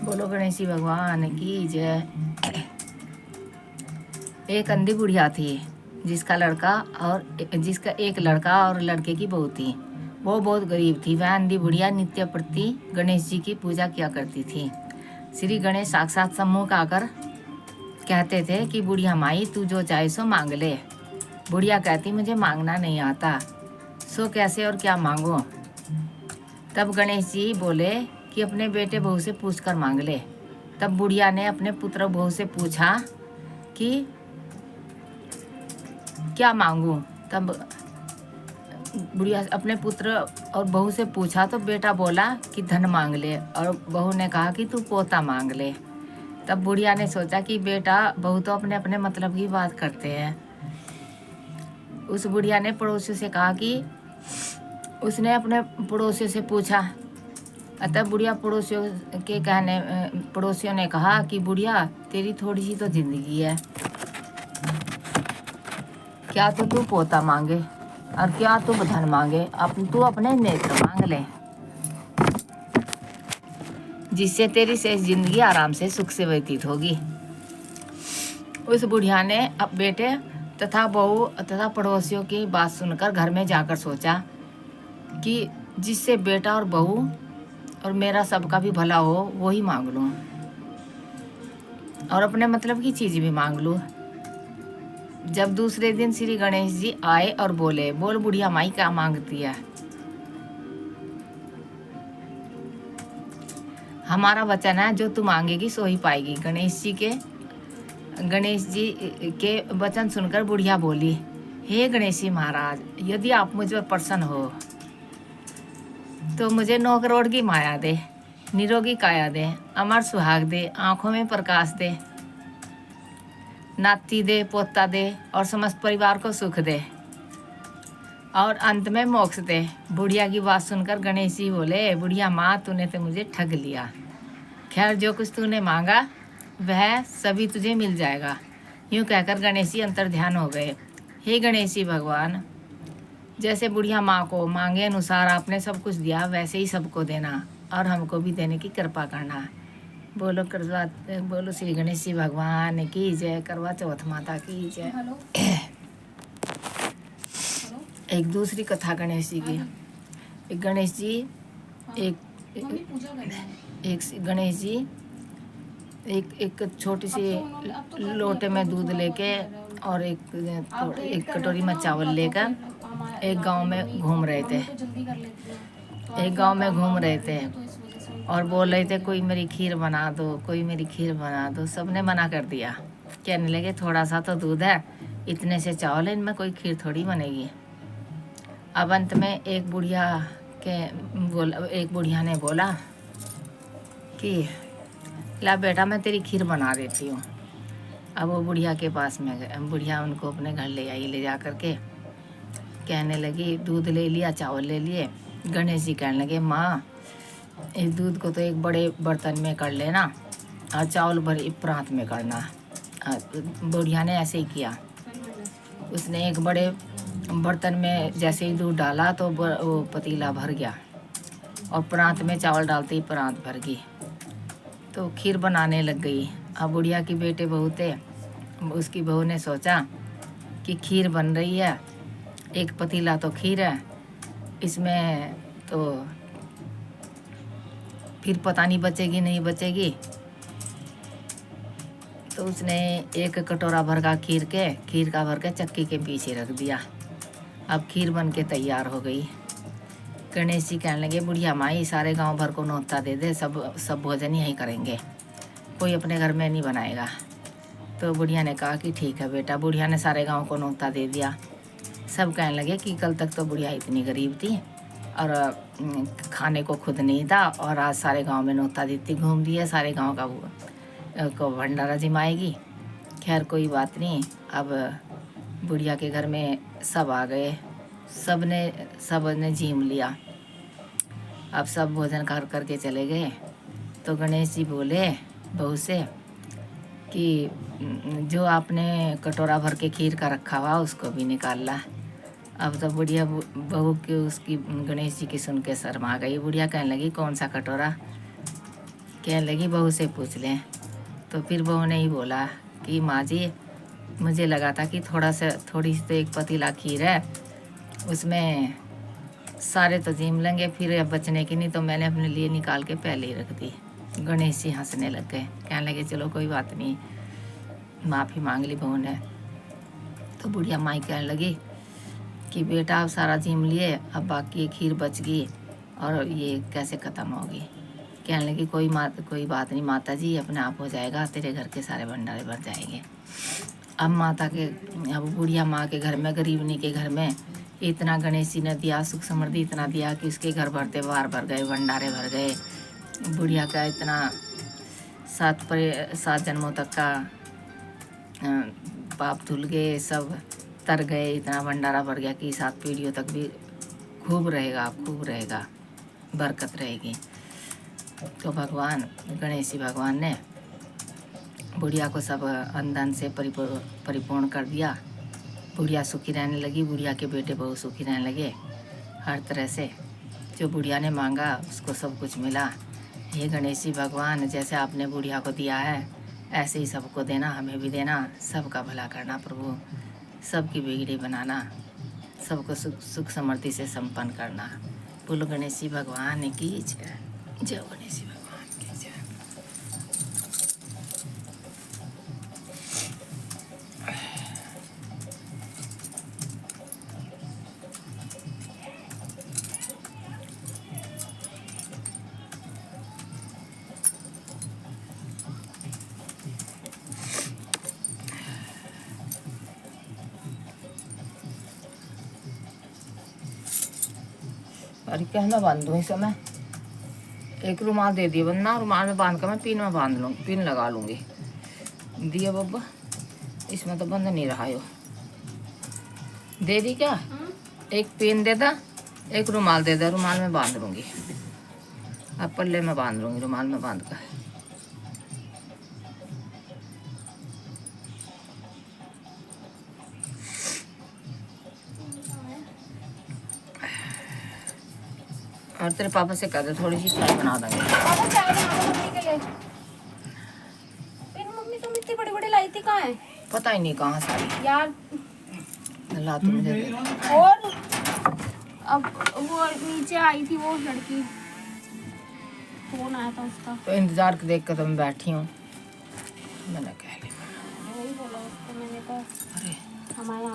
बोलो गणेश जी भगवान की जय। एक अंधी बुढ़िया थी जिसका एक लड़का और लड़के की बहू थी। वो बहुत गरीब थी। वह अंधी बुढ़िया नित्य प्रति गणेश जी की पूजा किया करती थी। श्री गणेश साक्षात सम्मुख आकर कहते थे कि बुढ़िया माई तू जो चाहे सो मांग ले। बुढ़िया कहती मुझे मांगना नहीं आता, सो कैसे और क्या मांगो। तब गणेश जी बोले कि अपने बेटे बहू से पूछ कर मांग ले। तब बुढ़िया ने अपने पुत्र बहू से पूछा कि क्या मांगूं। तब बुढ़िया अपने पुत्र और बहू से पूछा तो बेटा बोला कि धन मांग ले, और बहू ने कहा कि तू पोता मांग ले। तब बुढ़िया ने सोचा कि बेटा बहू तो अपने अपने मतलब की बात करते हैं। उस बुढ़िया ने पड़ोसियों से कहा कि उसने अपने पड़ोसियों से पूछा। अतः बुढ़िया पड़ोसियों ने कहा कि बुढ़िया तेरी थोड़ी सी तो जिंदगी है, क्या तो तू पोता मांगे और क्या तू धन मांगे, तू अपने नेत्र मांग ले, जिससे तेरी शेष जिंदगी आराम से सुख से व्यतीत होगी। उस बुढ़िया ने अब बेटे तथा बहू तथा पड़ोसियों की बात सुनकर घर में जाकर सोचा कि जिससे बेटा और बहू और मेरा सबका भी भला हो वो ही मांग लूँ, और अपने मतलब की चीज भी मांग लूँ। जब दूसरे दिन श्री गणेश जी आए और बोले, बोल बुढ़िया माई क्या मांगती है। हमारा वचन है जो तू मांगेगी सो ही पाएगी। गणेश जी के वचन सुनकर बुढ़िया बोली, हे गणेश जी महाराज, यदि आप मुझ पर प्रसन्न हो तो मुझे 9 करोड़ की माया दे, निरोगी काया दे, अमर सुहाग दे, आंखों में प्रकाश दे, नाती दे, पोता दे और समस्त परिवार को सुख दे और अंत में मोक्ष दे। बुढ़िया की बात सुनकर गणेश जी बोले, बुढ़िया माँ तूने तो मुझे ठग लिया। खैर जो कुछ तूने मांगा वह सभी तुझे मिल जाएगा। यूँ कहकर गणेश जी अंतर ध्यान हो गए। हे गणेश जी भगवान, जैसे बुढ़िया माँ को मांगे अनुसार आपने सब कुछ दिया, वैसे ही सबको देना और हमको भी देने की कृपा करना। बोलो श्री गणेश जी भगवान की जय। करवा चौथ माता की जय। एक दूसरी कथा गणेश जी की। एक गणेश जी एक छोटी सी लोटे में दूध लेके और एक कटोरी में चावल लेकर एक गांव में घूम रहे थे और बोल रहे थे कोई मेरी खीर बना दो, कोई मेरी खीर बना दो। सबने मना कर दिया, कहने लगे थोड़ा सा तो दूध है, इतने से चावल है, इनमें कोई खीर थोड़ी बनेगी। अब अंत में एक बुढ़िया ने बोला कि ला बेटा मैं तेरी खीर बना देती हूँ। अब वो बुढ़िया के पास में गए। बुढ़िया उनको अपने घर ले आई, ले जा करके कहने लगी दूध ले लिया, चावल ले लिए। गणेश जी कहने लगे माँ इस दूध को तो एक बड़े बर्तन में कर लेना और चावल बड़े प्रांत में करना। बुढ़िया ने ऐसे ही किया। उसने एक बड़े बर्तन में जैसे ही दूध डाला तो वो पतीला भर गया और प्रांत में चावल डालते ही प्रांत भर गई, तो खीर बनाने लग गई। अब बुढ़िया की बेटे बहू थे, उसकी बहू ने सोचा कि खीर बन रही है, एक पतीला तो खीर है, इसमें तो फिर पता नहीं बचेगी नहीं बचेगी। तो उसने एक कटोरा भर का खीर का भर के चक्की के पीछे रख दिया। अब खीर बन के तैयार हो गई। गणेश जी कहने लगे बुढ़िया माई सारे गांव भर को न्योता दे दे, सब भोजन यहीं करेंगे, कोई अपने घर में नहीं बनाएगा। तो बुढ़िया ने कहा कि ठीक है बेटा। बुढ़िया ने सारे गांव को न्योता दे दिया। सब कहने लगे कि कल तक तो बुढ़िया इतनी गरीब थी और खाने को खुद नहीं था, और आज सारे गांव में न्योता देती घूम रही है, सारे गांव को भंडारा जिमाएगी। खैर कोई बात नहीं। अब बुढ़िया के घर में सब आ गए, सब ने झीम लिया। अब सब भोजन करके चले गए। तो गणेश जी बोले बहू से कि जो आपने कटोरा भर के खीर का रखा हुआ उसको भी निकाल ला। अब तो बुढ़िया बहू की उसकी गणेश जी की सुन के शर्मा गई। बुढ़िया कहने लगी कौन सा कटोरा, कहने लगी बहू से पूछ लें। तो फिर बहू ने ही बोला कि माँ जी मुझे लगा था कि थोड़ी सी तो एक पतीला खीर है, उसमें सारे तो जीम लेंगे, फिर बचने की नहीं, तो मैंने अपने लिए निकाल के पहले ही रख दी। गणेश जी हंसने लग गए, कहने लगे चलो कोई बात नहीं, माफ़ी मांग ली बहू ने। तो बुढ़िया माई कहने लगी कि बेटा अब सारा जीम लिए, अब बाकी खीर बच गई और ये कैसे ख़त्म होगी। कहने लगी कोई बात नहीं माता जी, अपने आप हो जाएगा, तेरे घर के सारे भंडारे भर जाएंगे। अब बुढ़िया माँ के घर में, गरीबनी के घर में इतना गणेश जी ने दिया, सुख समृद्धि इतना दिया कि उसके घर भरते बार भर गए, भंडारे भर गए। बुढ़िया का इतना 7 जन्मों तक का पाप धुल गए, सब तर गए, इतना भंडारा भर गया कि 7 पीढ़ियों तक भी खूब रहेगा, बरकत रहेगी। तो भगवान गणेश जी भगवान ने बुढ़िया को सब अंधन से परिपूर्ण कर दिया। बुढ़िया सुखी रहने लगी, बुढ़िया के बेटे बहू सुखी रहने लगे। हर तरह से जो बुढ़िया ने मांगा उसको सब कुछ मिला। हे गणेश जी भगवान, जैसे आपने बुढ़िया को दिया है ऐसे ही सबको देना, हमें भी देना, सबका भला करना प्रभु, सबकी बिगड़ी बनाना, सबको सुख समृद्धि से संपन्न करना। बोलो गणेश जी भगवान की जय। जय गणेश जी भगवान की जय। अरे क्या मैं बांध दूँ इस समय, एक रुमाल दे दिए, वरना रुमाल में बांध कर मैं पिन में बांध लूँगी, पिन लगा लूँगी। दिया बब्बा, इसमें तो बंद नहीं रहा यो। दे दी क्या? एक पिन दे दा, एक रुमाल दे दा, रुमाल में बांध लूँगी। अब पल्ले में बांध लूँगी, रुमाल में बांध कर। और तेरे पापा से कह दे थोड़ी सी चाय बना देंगे। पापा चाय बना दो मम्मी के लिए। फिर मम्मी तुम इतनी बड़ी बड़ी लाई थी, कहाँ है? पता ही नहीं कहाँ सारी यार ला तू मुझे दे। और अब वो नीचे आई थी वो लड़की, फोन आया था उसका, तो इंतजार देख कर तो मैं बैठी हूँ। मैंने कह लिया, वही बोला उसको मैंने, कहा अरे हमारे